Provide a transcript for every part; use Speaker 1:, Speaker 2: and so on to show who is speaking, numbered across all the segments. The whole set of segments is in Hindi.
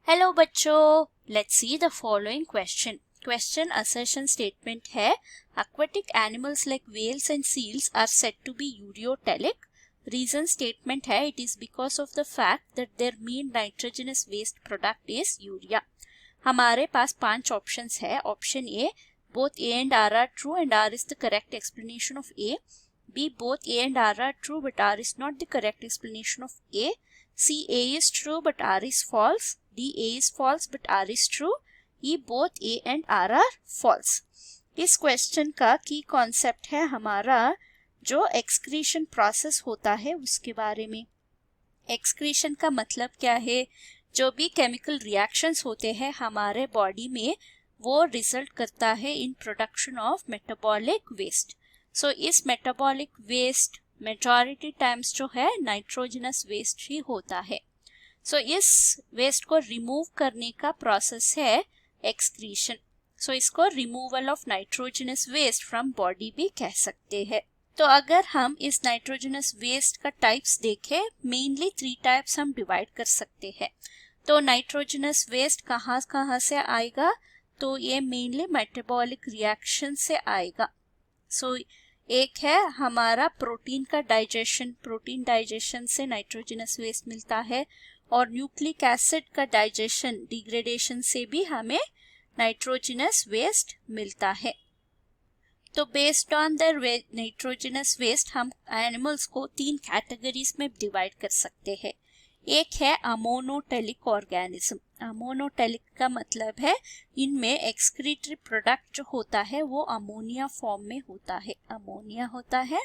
Speaker 1: हेलो बच्चों, let's see the following question. Question assertion statement है aquatic animals like whales and seals are said to be uriotelic. Reason statement है it is because of the fact that their main nitrogenous waste product is urea. हमारे पास 5 ऑप्शंस है। Option A, both A and R are true and R is the correct explanation of A. B, both A and R are true but R is not the correct explanation of A. C, A is true but R is false. D, A is false but R is true. E, both A and R are false. इस क्वेश्चन का की कॉन्सेप्ट है हमारा जो एक्सक्रीशन प्रोसेस होता है उसके बारे में। एक्सक्रीशन का मतलब क्या है? जो भी केमिकल रिएक्शंस होते हैं हमारे बॉडी में वो रिजल्ट करता है in production of metabolic waste. So इस मेटाबॉलिक वेस्ट मेजॉरिटी टाइम्स जो है नाइट्रोजनस वेस्ट ही होता है। सो इस वेस्ट को रिमूव करने का प्रोसेस है एक्सक्रीशन। सो इसको removal of nitrogenous waste from body भी कह सकते हैं। तो अगर हम इस नाइट्रोजनस वेस्ट का टाइप्स देखें, मेनली 3 टाइप्स हम डिवाइड कर सकते हैं। तो नाइट्रोजनस वेस्ट कहाँ से आएगा? तो ये मेनली मेटाबॉलिक रिएक्शन से आएगा। सो एक है हमारा प्रोटीन का डाइजेशन, प्रोटीन डाइजेशन से नाइट्रोजनस वेस्ट मिलता है, और न्यूक्लिक एसिड का डाइजेशन डिग्रेडेशन से भी हमें नाइट्रोजनस वेस्ट मिलता है। तो based on the nitrogenous waste हम एनिमल्स को 3 कैटेगरीज में डिवाइड कर सकते हैं। एक है अमोनोटेलिक ऑर्गेनिज्म। अमोनोटेलिक का मतलब है इनमें एक्सक्रीटरी प्रोडक्ट जो होता है वो अमोनिया फॉर्म में होता है, अमोनिया होता है।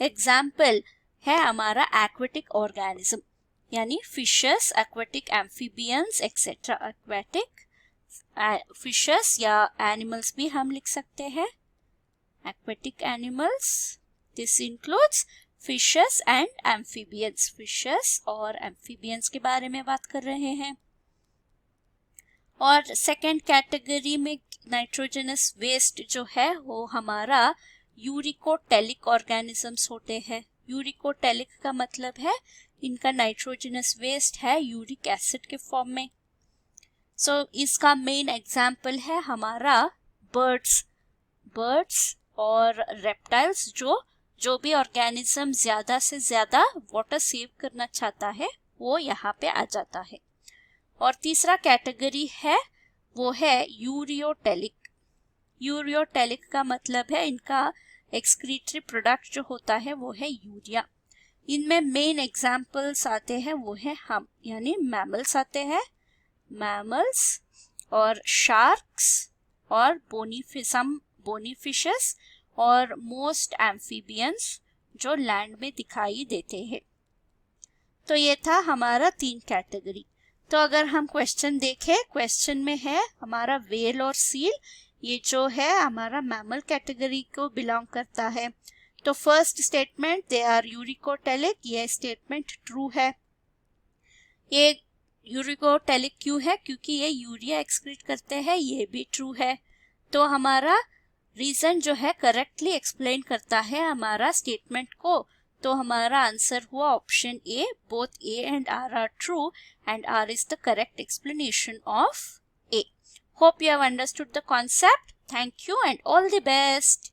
Speaker 1: एग्जाम्पल है हमारा एक्वेटिक ऑर्गेनिज्म, यानी fishes, aquatic amphibians etcetera. Aquatic fishes या एनिमल्स भी हम लिख सकते हैं, aquatic animals. This includes fishes and amphibians. Fishes और एम्फीबियंस के बारे में बात कर रहे हैं। और सेकेंड कैटेगरी में नाइट्रोजनस वेस्ट जो है वो हमारा यूरिकोटेलिक ऑर्गेनिजम्स होते हैं। यूरिकोटेलिक का मतलब है इनका नाइट्रोजनस वेस्ट है यूरिक एसिड के फॉर्म में। सो इसका मेन एग्जाम्पल है हमारा बर्ड्स और रेप्टाइल्स। जो भी ऑर्गेनिज्म ज्यादा से ज्यादा वाटर सेव करना चाहता है वो यहाँ पे आ जाता है। और तीसरा कैटेगरी है वो है यूरियोटेलिक। यूरियोटेलिक का मतलब है इनका एक्सक्रीटरी प्रोडक्ट जो होता है वो है यूरिया। इनमें मेन एग्जाम्पल्स आते हैं वो है हम, यानी मैमल्स आते हैं, मैमल्स और शार्क्स और बोनी फिशेस और मोस्ट एम्फीबियंस जो लैंड में दिखाई देते हैं। तो ये था हमारा 3 कैटेगरी। तो अगर हम क्वेश्चन देखें, क्वेश्चन में है हमारा व्हेल और सील, ये जो है हमारा मैमल कैटेगरी को बिलोंग करता है। तो first statement they are uricotelic, ये स्टेटमेंट ट्रू है। ये यूरिकोटेलिक क्यों है? क्योंकि ये यूरिया एक्सक्रीट करते हैं, ये भी ट्रू है। तो हमारा रीजन जो है करेक्टली एक्सप्लेन करता है हमारा स्टेटमेंट को। तो हमारा आंसर हुआ option A, both A and R are true and R is the correct explanation of A. Hope you have understood the concept. Thank you and all the best.